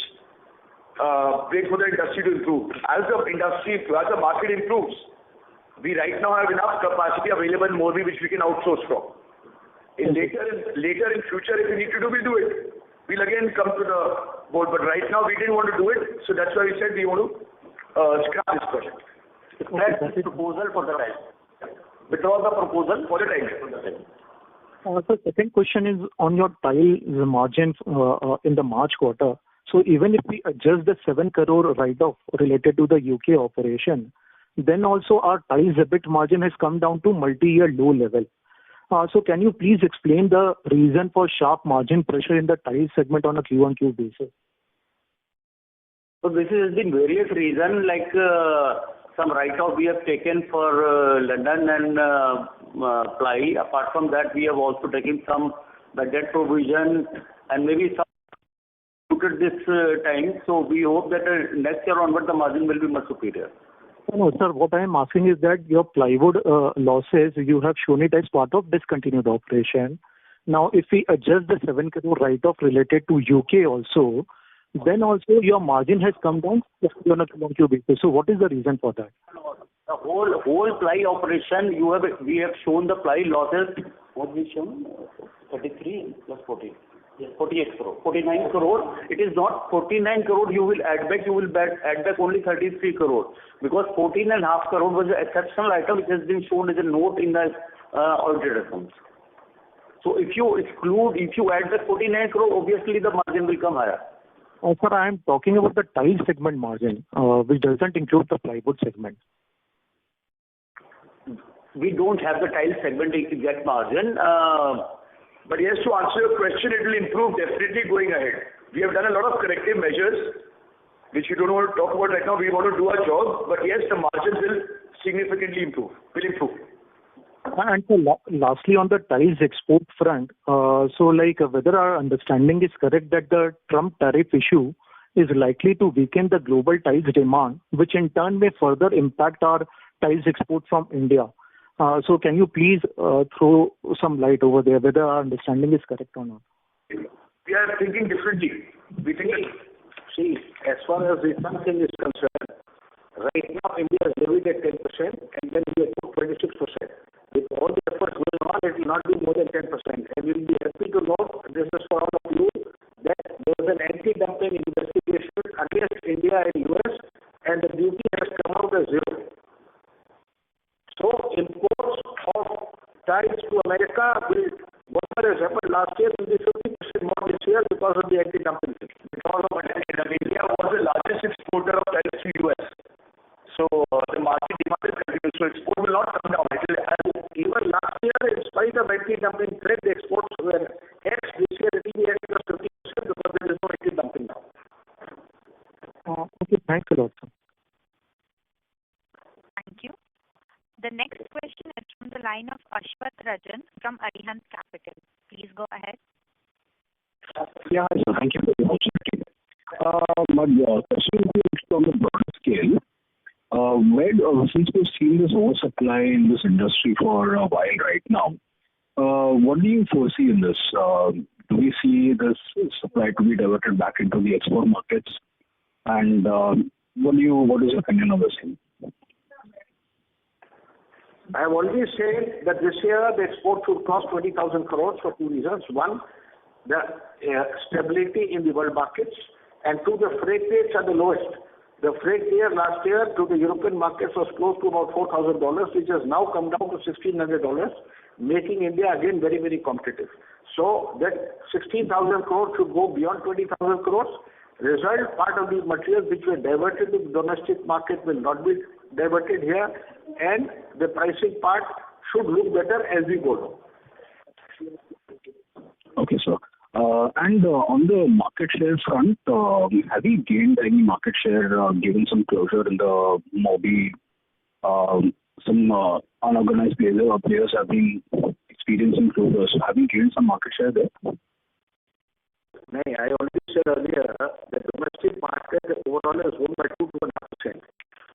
wait for the industry to improve. As the market improves, we right now have enough capacity available in Morbi which we can outsource from. Later in future, if we need to do, we'll do it. We'll again come to the board, but right now we didn't want to do it, so that's why we said we want to scrap this project. That's the proposal for the time. Withdraw the proposal for the time. So second question is on your tile margin in the March quarter. So even if we adjust the 7 crore write-off related to the UK operation, then also our tiles EBIT margin has come down to multi-year low level. So can you please explain the reason for sharp margin pressure in the tile segment on a Q-on-Q basis? So this has been various reasons, like some write-off we have taken for London and ply. Apart from that, we have also taken some budget provision and maybe some at this time. So we hope that next year onward the margin will be much superior. No, sir, what I am asking is that your plywood losses, you have shown it as part of discontinued operation. Now, if we adjust the 7 crore write-off related to UK also, then also your margin has come down on a Q basis. So what is the reason for that? The whole ply operation, we have shown the ply losses. What we shown? 33 plus 40. Yes, 48 crore. 49 crore. It is not 49 crore you will add back. You will add back only 33 crore. Because 14.5 crore was an exceptional item which has been shown as a note in the audited accounts. So if you add the 49 crore, obviously the margin will come higher. Sir, I am talking about the tile segment margin, which doesn't include the plywood segment. We don't have the tile segment exact margin. But yes, to answer your question, it will improve definitely going ahead. We have done a lot of corrective measures, which we don't want to talk about right now. We want to do our job, but yes, the margins will significantly improve. And so lastly, on the tiles export front, so like whether our understanding is correct that the Trump tariff issue is likely to weaken the global tiles demand, which in turn may further impact our tiles export from India. So can you please throw some light over there, whether our understanding is correct or not? We are thinking differently. We think See, as far as the something is concerned, right now India is levied at 10% and then we are put 26%. With all the efforts going on, it will not be more than 10%. And we will be happy to know, this is for all of you, that there was an anti-dumping investigation against India and US and the duty has come out as zero. So imports of ties to America will, whatever has happened last year, will be 50% more this year because of the anti-dumping thing. Because of India was the largest exporter of ties to US. So the market demand is continuous. So export will not come down. Even last year, in spite of anti-dumping trade, the exports were X. This year it will be X plus 50% because there is no anti-dumping now. Okay, thanks a lot, sir. Thank you. The next question is from the line of Ashwath Rajan from Arihant Capital. Please go ahead. Yeah, so thank you for the opportunity. My question is on the broader scale. Since we've seen this oversupply in this industry for a while right now, what do you foresee in this? Do we see this supply to be diverted back into the export markets? And what is your opinion on this thing? I have already said that this year the export should cross 20,000 crores for two reasons. One, the stability in the world markets, and two, the freight rates are the lowest. The freight here last year to the European markets was close to about $4,000, which has now come down to $1,600, making India again very, very competitive. So that 16,000 crores should go beyond 20,000 crores. Result, part of the materials which were diverted to the domestic market will not be diverted here, and the pricing part should look better as we go along. Okay, sir. And on the market share front, have you gained any market share given some closure in the Mobi? Some unorganized players have been experiencing closures. So have you gained some market share there? No, I already said earlier the domestic market overall has grown by 2.5%.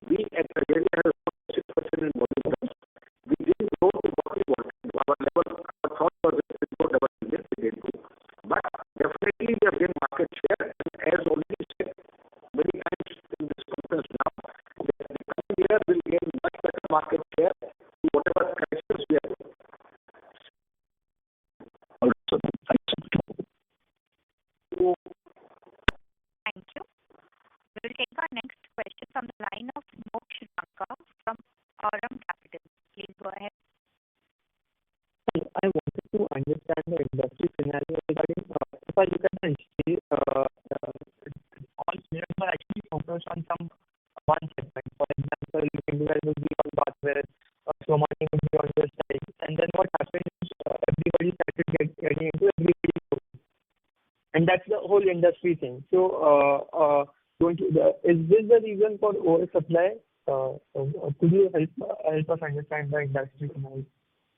We at Kajaria have 6% in volume terms. We didn't grow to what we wanted. Our level, our thought was that we go double digit, we didn't do. But definitely we have gained market share, and as already said many times in this conference now, that the coming year will gain much better market share to whatever prices we are doing. All right, sir. Thanks so much. Thank you. We will take our next question from the line of Moksh Ranka from Aurum Capital. Please go ahead. I wanted to understand the industry scenario regarding if I look at the history, all players are actually focused on some one segment. For example, India would be on bathware, Somani would be on this side, and then what happened is everybody started getting into everybody's focus. And that's the whole industry thing. So, is this the reason for oversupply? Could you help us understand the industry scenario?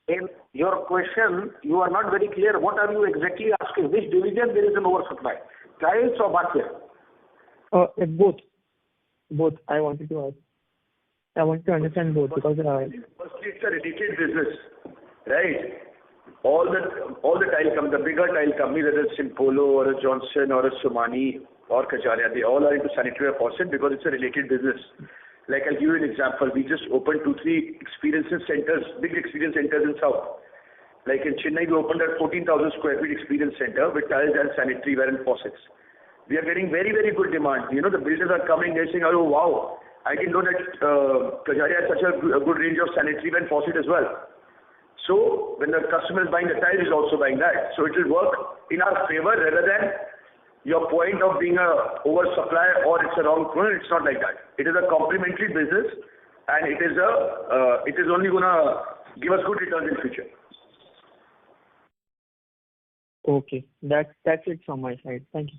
In your question, you are not very clear. What are you exactly asking? Which division there is an oversupply? Tiles or bathware? Both. I wanted to ask. I want to understand both because firstly, it's a related business, right? All the tile companies, the bigger tile companies, whether it's Simpolo or a Johnson or a Somani or Kajaria, they all are into sanitary faucet because it's a related business. Like I'll give you an example. We just opened 2-3 experience centers, big experience centers in South. Like in Chennai, we opened a 14,000 square feet experience center with tiles and sanitary ware and faucets. We are getting very, very good demand. You know, the builders are coming, they're saying, oh wow, I didn't know that Kajaria has such a good range of sanitary ware and faucet as well. So when the customer is buying the tile, he's also buying that. So it will work in our favor rather than your point of being a oversupply or it's a wrong point. It's not like that. It is a complementary business, and it is only gonna give us good returns in future. Okay, that's it from my side. Thank you.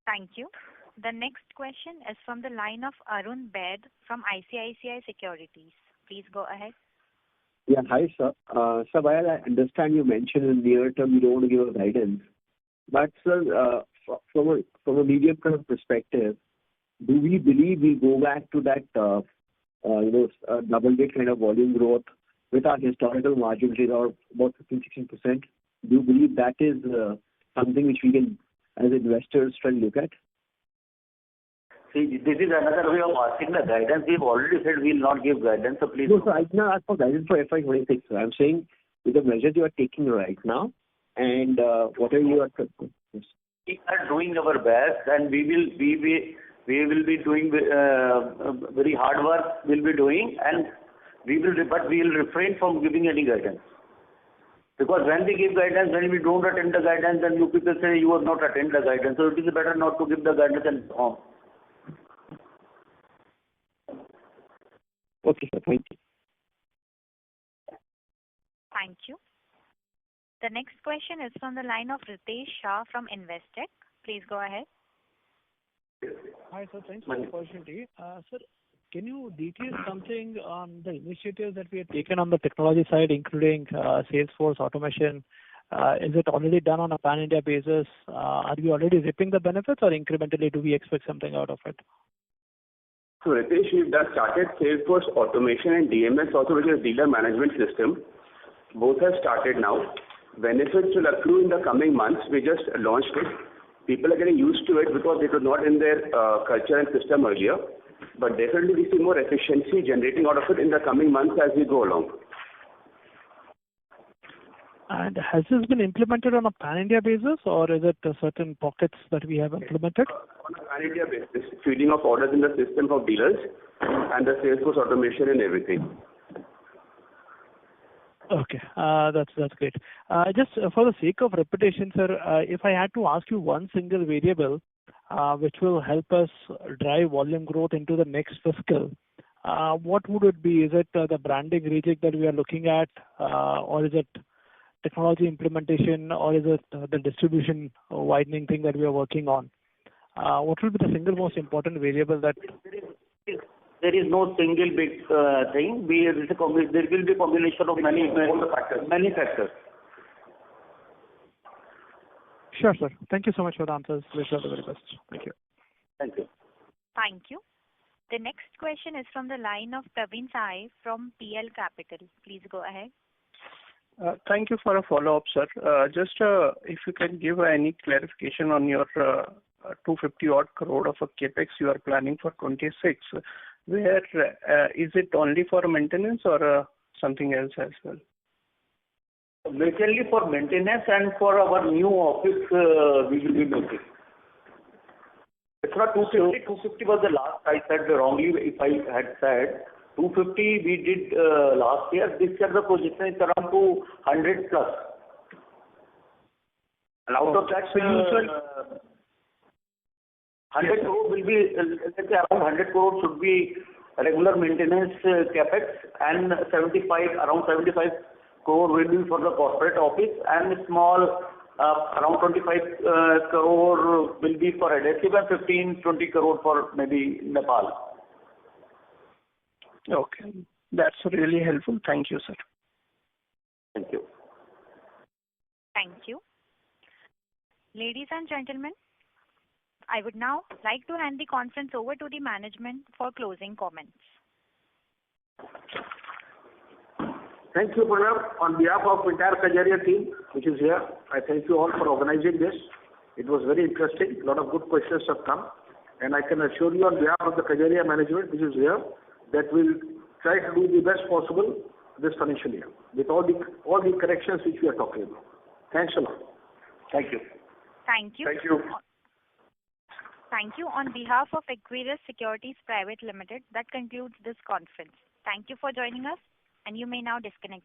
Thank you. The next question is from the line of Arun Baid from ICICI Securities. Please go ahead. Yeah, hi sir. Sir, while I understand you mentioned in the near term you don't want to give a guidance, but sir, from a medium term perspective, do we believe we go back to that double-digit kind of volume growth with our historical margin, which is about 15-16%. Do you believe that is something which we can, as investors, try to look at? See, this is another way of asking the guidance. We've already said we will not give guidance, so please. No, sir, I did not ask for guidance for FY26. I'm saying with the measures you are taking right now and whatever you are. Yes. We are doing our best, and we will be doing very hard work. We'll be doing, and we will refrain from giving any guidance. Because when we give guidance, when we don't attend the guidance, then you people say you have not attended the guidance. So it is better not to give the guidance and on. Okay, sir. Thank you. Thank you. The next question is from the line of Ritesh Shah from Investec. Please go ahead. Hi, sir. Thanks for the opportunity. Sir, can you detail something on the initiatives that we have taken on the technology side, including Salesforce automation? Is it already done on a pan-India basis? Are we already reaping the benefits, or incrementally do we expect something out of it? So Ritesh, we've started Salesforce automation and DMS also, which is dealer management system. Both have started now. Benefits will accrue in the coming months. We just launched it. People are getting used to it because it was not in their culture and system earlier. But definitely we see more efficiency generating out of it in the coming months as we go along. And has this been implemented on a pan-India basis, or is it certain pockets that we have implemented? On a pan-India basis, feeding of orders in the system of dealers and the Salesforce automation and everything. Okay, that's great. Just for the sake of repetition, sir, if I had to ask you one single variable which will help us drive volume growth into the next fiscal, what would it be? Is it the branding rejig that we are looking at, or is it technology implementation, or is it the distribution widening thing that we are working on? What will be the single most important variable that... There is no single big thing. There will be a combination of many factors. Sure, sir. Thank you so much for the answers. Wish you all the very best. Thank you. Thank you. Thank you. The next question is from the line of Praveen Sai from PL Capital. Please go ahead. Thank you for a follow-up, sir. Just if you can give any clarification on your 250 odd crore of a capex you are planning for 26. Where is it only for maintenance or something else as well? Majorly for maintenance and for our new office we will be making. It's not 250. 250 was the last. I said wrongly if I had said 250 we did last year. This year the projection is around 200 plus. And out of that, 100 crore will be, let's say around 100 crore should be regular maintenance capex, and around 75 crore will be for the corporate office, and small around 25 crore will be for adhesive, and 15-20 crore for maybe Nepal. Okay, that's really helpful. Thank you, sir. Thank you. Thank you. Ladies and gentlemen, I would now like to hand the conference over to the management for closing comments. Thank you, Pranav. On behalf of entire Kajaria team, which is here, I thank you all for organizing this. It was very interesting. A lot of good questions have come. And I can assure you on behalf of the Kajaria management, which is here, that we'll try to do the best possible this financial year with all the corrections which we are talking about. Thanks a lot. Thank you. Thank you. Thank you. Thank you. On behalf of Equirus Securities Private Limited, that concludes this conference. Thank you for joining us, and you may now disconnect.